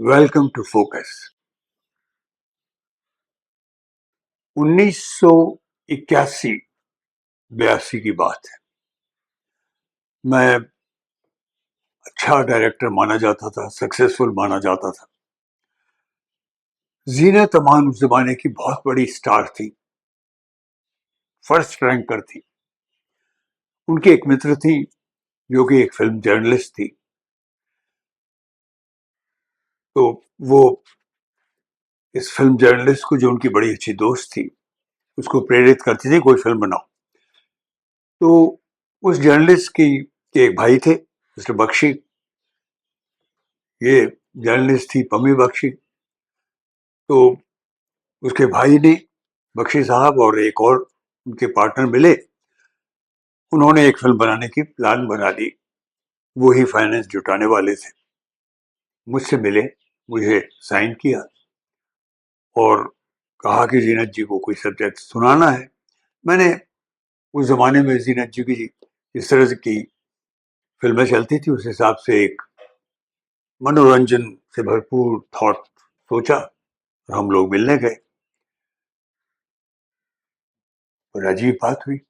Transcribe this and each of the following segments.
Welcome to focus. 1981-82 की बात है। मैं अच्छा डायरेक्टर माना जाता था, सक्सेसफुल माना जाता था। जीनत अमान उस जमाने की बहुत बड़ी स्टार थी, फर्स्ट रैंकर थी। उनकी एक मित्र थी जो कि एक फिल्म जर्नलिस्ट थी। तो वो इस फिल्म जर्नलिस्ट को, जो उनकी बड़ी अच्छी दोस्त थी, उसको प्रेरित करती थी कोई फिल्म बनाओ। तो उस जर्नलिस्ट की के एक भाई थे, मिस्टर बख्शी। ये जर्नलिस्ट थी पम्मी बख्शी। तो उसके भाई ने, बख्शी साहब और एक और उनके पार्टनर मिले। उन्होंने एक फिल्म बनाने की प्लान बना ली। वो ही फाइनेंस जुटाने वाले थे। मुझसे मिले, मुझे साइन किया और कहा कि जीनत जी को कोई सब्जेक्ट सुनाना है। मैंने उस जमाने में जीनत जी की जिस तरह की फिल्में चलती थी उस हिसाब से एक मनोरंजन से भरपूर थॉट सोचा और हम लोग मिलने गए। और अजीब बात हुई।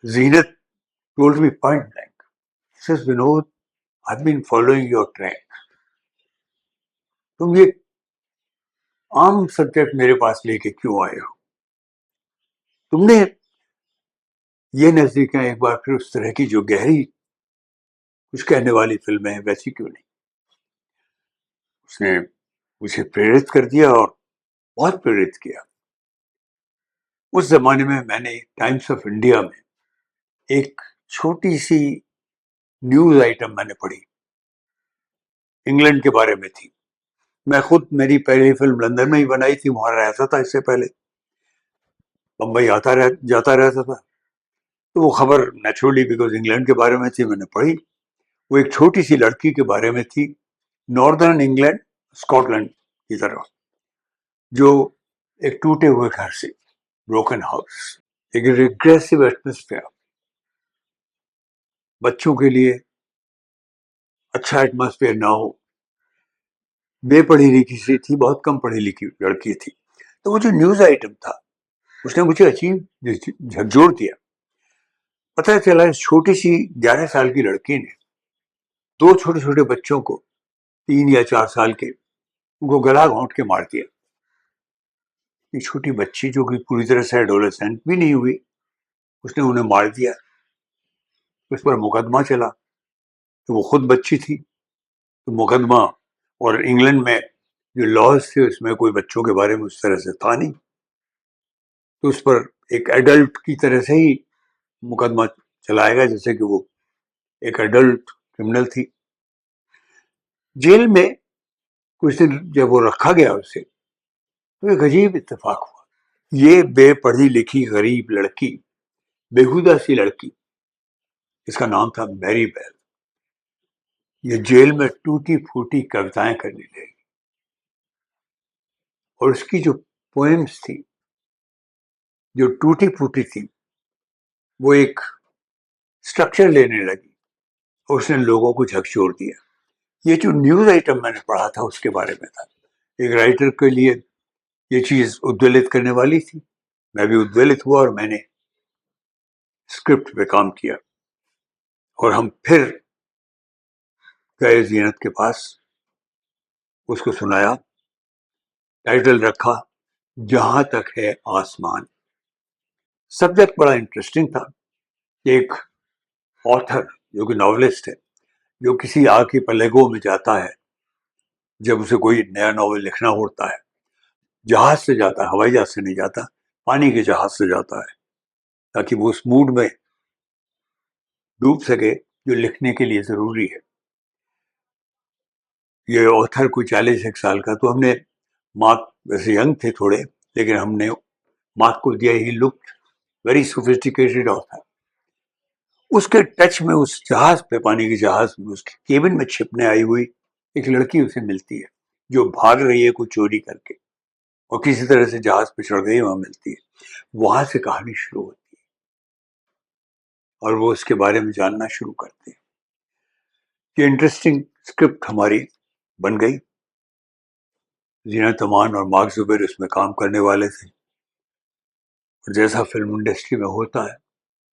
जीनत told me point blank, says Vinod, I've been following your track. तुम ये आम सब्जेक्ट मेरे पास लेके क्यों आए हो? तुमने ये नजदीकें एक बार फिर उस तरह की जो गहरी कुछ कहने वाली फिल्में हैं वैसी क्यों नहीं? उसने मुझे प्रेरित कर दिया और बहुत प्रेरित किया। उस जमाने में मैंने टाइम्स ऑफ इंडिया में एक छोटी सी न्यूज आइटम मैंने पढ़ी, इंग्लैंड के बारे में थी। मैं खुद, मेरी पहली फिल्म लंदन में ही बनाई थी, वहां रहता था। इससे पहले बम्बई जाता रहता था। तो वो खबर नेचुरली, बिकॉज इंग्लैंड के बारे में थी, मैंने पढ़ी। वो एक छोटी सी लड़की के बारे में थी, नॉर्दर्न इंग्लैंड, स्कॉटलैंड की तरफ, जो एक टूटे हुए घर से, ब्रोकन हाउस, एक रिग्रेसिव एटमोस्फेयर, बच्चों के लिए अच्छा एटमोस्फेयर ना हो, बेपढ़ी लिखी सी थी, बहुत कम पढ़ी लिखी लड़की थी। तो वो जो न्यूज आइटम था उसने मुझे अजीब झकझोर दिया। पता चला इस छोटी सी 11 साल की लड़की ने दो छोटे छोटे बच्चों को, 3 या 4 साल के, उनको गला घोंट के मार दिया। ये छोटी बच्ची जो कि पूरी तरह से एडोलेसेंट भी नहीं हुई, उसने उन्हें मार दिया। उस पर मुकदमा चला। तो वो खुद बच्ची थी, तो मुकदमा, और इंग्लैंड में जो लॉज थे उसमें कोई बच्चों के बारे में उस तरह से था नहीं, तो उस पर एक एडल्ट की तरह से ही मुकदमा चलाएगा, जैसे कि वो एक एडल्ट क्रिमिनल थी। जेल में कुछ दिन जब वो रखा गया उसे, तो एक अजीब इत्तेफाक हुआ। ये बेपढ़ी लिखी गरीब लड़की, बेहुदा सी लड़की, इसका नाम था मैरी बेल, ये जेल में टूटी फूटी कविताएं करने लगी। और उसकी जो पोएम्स थी, जो टूटी फूटी थी, वो एक स्ट्रक्चर लेने लगी और उसने लोगों को झकझोर दिया। ये जो न्यूज आइटम मैंने पढ़ा था उसके बारे में था। एक राइटर के लिए ये चीज उद्वेलित करने वाली थी। मैं भी उद्वेलित हुआ और मैंने स्क्रिप्ट पे काम किया और हम फिर गए जीनत के पास, उसको सुनाया। टाइटल रखा, जहां तक है आसमान। सब्जेक्ट बड़ा इंटरेस्टिंग था। एक ऑथर जो कि नॉवलिस्ट है, जो किसी आग की पलेगों में जाता है, जब उसे कोई नया नॉवल लिखना होता है, जहाज से जाता है, हवाई जहाज से नहीं जाता, पानी के जहाज से जाता है, ताकि वो उस मूड में डूब सके जो लिखने के लिए जरूरी है। ये ऑथर कोई 40 साल का, तो हमने मार्क, वैसे यंग थे थोड़े, लेकिन हमने मार्क को दिया, ही लुक वेरी सोफिस्टिकेटेड ऑथर। उसके टच में उस जहाज पे, पानी के जहाज में, उसके केबिन में छिपने आई हुई एक लड़की उसे मिलती है, जो भाग रही है कुछ चोरी करके, और किसी तरह से जहाज पे चढ़ गई, वहां मिलती है। वहां से कहानी शुरू होती है और वो उसके बारे में जानना शुरू करते हैं। ये इंटरेस्टिंग स्क्रिप्ट हमारी बन गई। जीनत अमान और मार्क जुबैर उसमें काम करने वाले थे। और जैसा फिल्म इंडस्ट्री में होता है,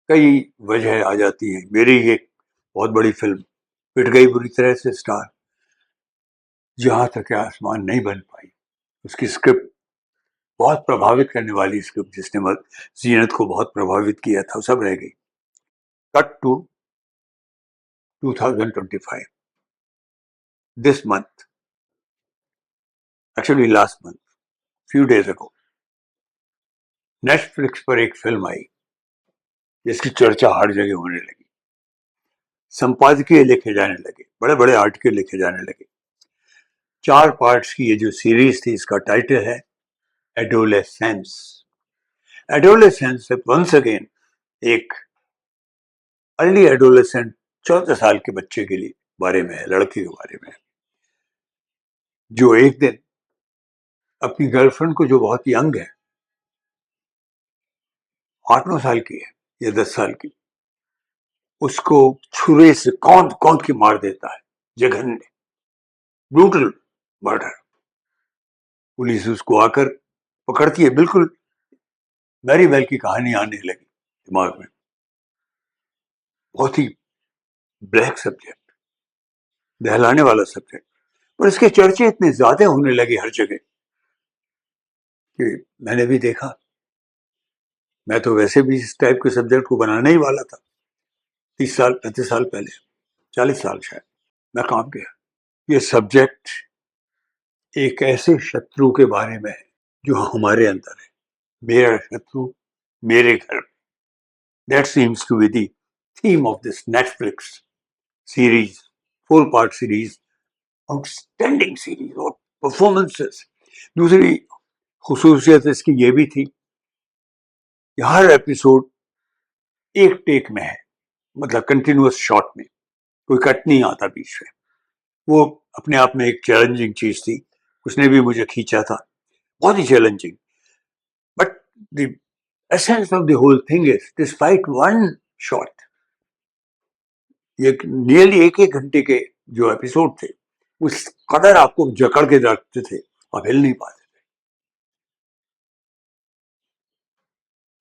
कई वजह आ जाती हैं। मेरी एक बहुत बड़ी फिल्म पिट गई बुरी तरह से स्टार, जहां तक आसमान नहीं बन पाई। उसकी स्क्रिप्ट बहुत प्रभावित करने वाली स्क्रिप्ट, जिसने जीनत को बहुत प्रभावित किया था, सब रह गई। Cut to 2025, this month, actually last month, few days ago, Netflix पर एक फिल्म आई जिसकी चर्चा हर जगह होने लगी। संपादकीय लिखे जाने लगे, बड़े बड़े आर्टिकल लिखे जाने लगे। 4 पार्ट्स की ये जो सीरीज थी, इसका टाइटल है एडोलेसेंस। एडोलेसेंस वंस अगेन एक अर्ली एडोलेसेंट 14 साल के बच्चे के लिए बारे में है, लड़के के बारे में है, जो एक दिन अपनी गर्लफ्रेंड को, जो बहुत यंग है, 8-9 साल की है या 10 साल की, उसको छुरे से कौंध कौंध के मार देता है, जघन्य ब्रूटल मर्डर। पुलिस उसको आकर पकड़ती है। बिल्कुल मैरी बेल की कहानी आने लगी दिमाग में। बहुत ही ब्लैक सब्जेक्ट, दहलाने वाला सब्जेक्ट, और इसके चर्चे इतने ज्यादा होने लगे हर जगह कि मैंने भी देखा। मैं तो वैसे भी इस टाइप के सब्जेक्ट को बनाने ही वाला था 30 साल 35 साल पहले, 40 साल शायद मैं काम किया। ये सब्जेक्ट एक ऐसे शत्रु के बारे में है जो हमारे अंदर है। मेरा शत्रु मेरे घर। That seems to be the theme of this Netflix series, 4-part series, outstanding series और performances। दूसरी खुसूसियत इसकी ये भी थी कि हर एपिसोड एक टेक में है, मतलब कंटिन्यूअस शॉट में, कोई कट नहीं आता बीच में। वो अपने आप में एक चैलेंजिंग चीज थी, उसने भी मुझे खींचा था, बहुत ही challenging. But the essence of the whole thing is, despite one shot, ये नियरली एक घंटे के जो एपिसोड थे, उस कदर आपको जकड़ के रखते थे, आप हिल नहीं पाते थे।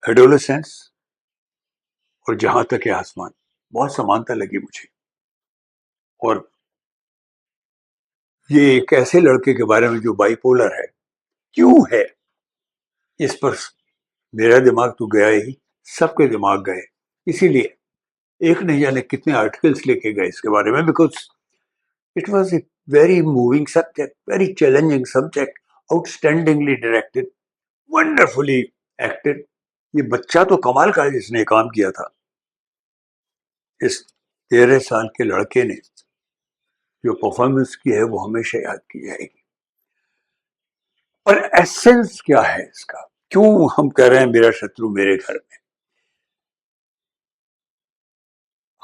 एडोलेसेंस और जहां तक है आसमान, बहुत समानता लगी मुझे। और ये एक ऐसे लड़के के बारे में जो बाइपोलर है, क्यों है, इस पर मेरा दिमाग तो गया ही, सबके दिमाग गए। इसीलिए एक नहीं जाने कितने आर्टिकल्स लेके गए इसके बारे में, because it was a very moving subject, very challenging subject, outstandingly directed, wonderfully acted. ये बच्चा तो कमाल का जिसने काम किया था। इस 13 साल के लड़के ने जो परफॉर्मेंस की है वो हमेशा याद की जाएगी। पर एसेंस क्या है इसका, क्यों हम कह रहे हैं मेरा शत्रु मेरे घर में?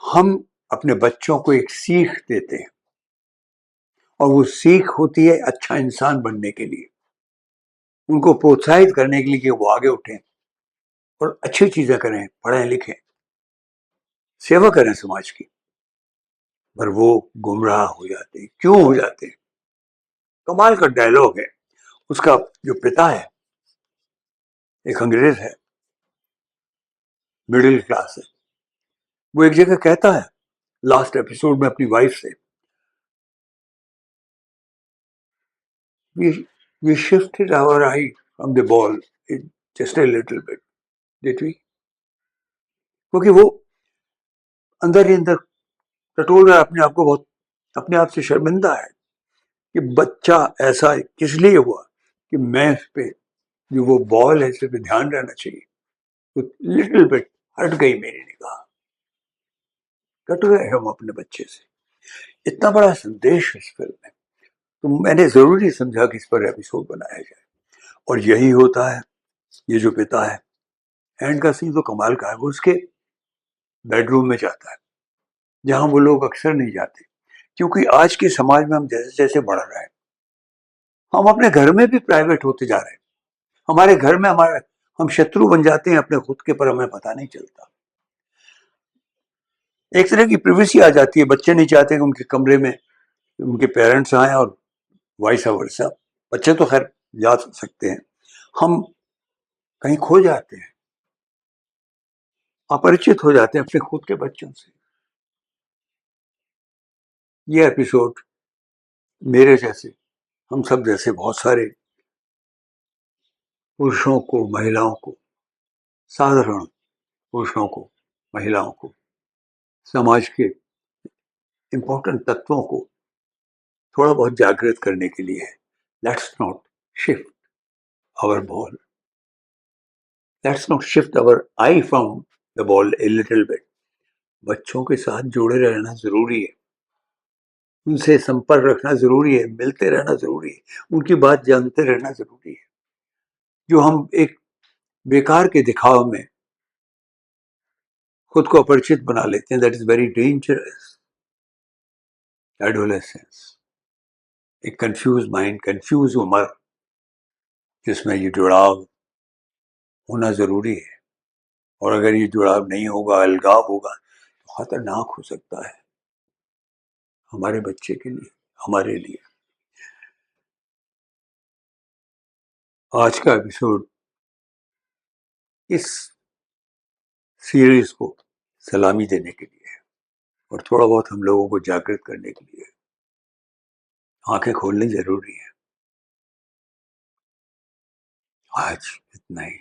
हम अपने बच्चों को एक सीख देते हैं, और वो सीख होती है अच्छा इंसान बनने के लिए, उनको प्रोत्साहित करने के लिए कि वो आगे उठें और अच्छी चीजें करें, पढ़ें लिखें, सेवा करें समाज की। पर वो गुमराह हो जाते हैं। क्यों हो जाते हैं? कमाल का डायलॉग है उसका। जो पिता है एक अंग्रेज है, मिडिल क्लास है, वो एक जगह कहता है लास्ट एपिसोड में अपनी वाइफ से, we shifted our eye from the ball just a little bit, did we? क्योंकि वो अंदर ही अंदर टटोल रहा है अपने आप को, बहुत अपने आप से शर्मिंदा है कि बच्चा ऐसा किस लिए हुआ कि मैं इस पे, जो वो बॉल है, इस पे ध्यान रहना चाहिए। तो लिटिल बिट हट गई मेरी निगाह, कट गए हम अपने बच्चे से। इतना बड़ा संदेश इस फिल्म में, तो मैंने जरूरी समझा कि इस पर एपिसोड बनाया जाए। और यही होता है। ये जो पिता है, एंड का सीन तो कमाल का है। वो उसके बेडरूम में जाता है, जहां वो लोग अक्सर नहीं जाते, क्योंकि आज के समाज में हम जैसे जैसे बढ़ रहे हैं, हम अपने घर में भी प्राइवेट होते जा रहे हैं। हमारे घर में हमारे हम शत्रु बन जाते हैं अपने खुद के, पर हमें पता नहीं चलता। एक तरह की प्रिवेसी आ जाती है। बच्चे नहीं चाहते कि उनके कमरे में उनके पेरेंट्स आए और वाइस वर्सा। बच्चे तो खैर जा सकते हैं, हम कहीं खो जाते हैं, अपरिचित हो जाते हैं अपने खुद के बच्चों से। ये एपिसोड मेरे जैसे, हम सब जैसे बहुत सारे पुरुषों को, महिलाओं को, साधारण पुरुषों को, महिलाओं को, समाज के इम्पोर्टेंट तत्वों को थोड़ा बहुत जागृत करने के लिए है। Let's not shift our ball, let's not shift our eye from the ball a little bit. बच्चों के साथ जुड़े रहना जरूरी है, उनसे संपर्क रखना जरूरी है, मिलते रहना जरूरी है, उनकी बात जानते रहना जरूरी है। जो हम एक बेकार के दिखाव में खुद को अपरिचित बना लेते हैं, that is very dangerous. Adolescence, एक कंफ्यूज माइंड, कंफ्यूज उम्र, जिसमें ये जुड़ाव होना जरूरी है। और अगर ये जुड़ाव नहीं होगा, अलगाव होगा, तो खतरनाक हो सकता है हमारे बच्चे के लिए, हमारे लिए। आज का एपिसोड इस सीरीज को सलामी देने के लिए है, और थोड़ा बहुत हम लोगों को जागृत करने के लिए। आंखें खोलनी जरूरी है। आज इतना ही।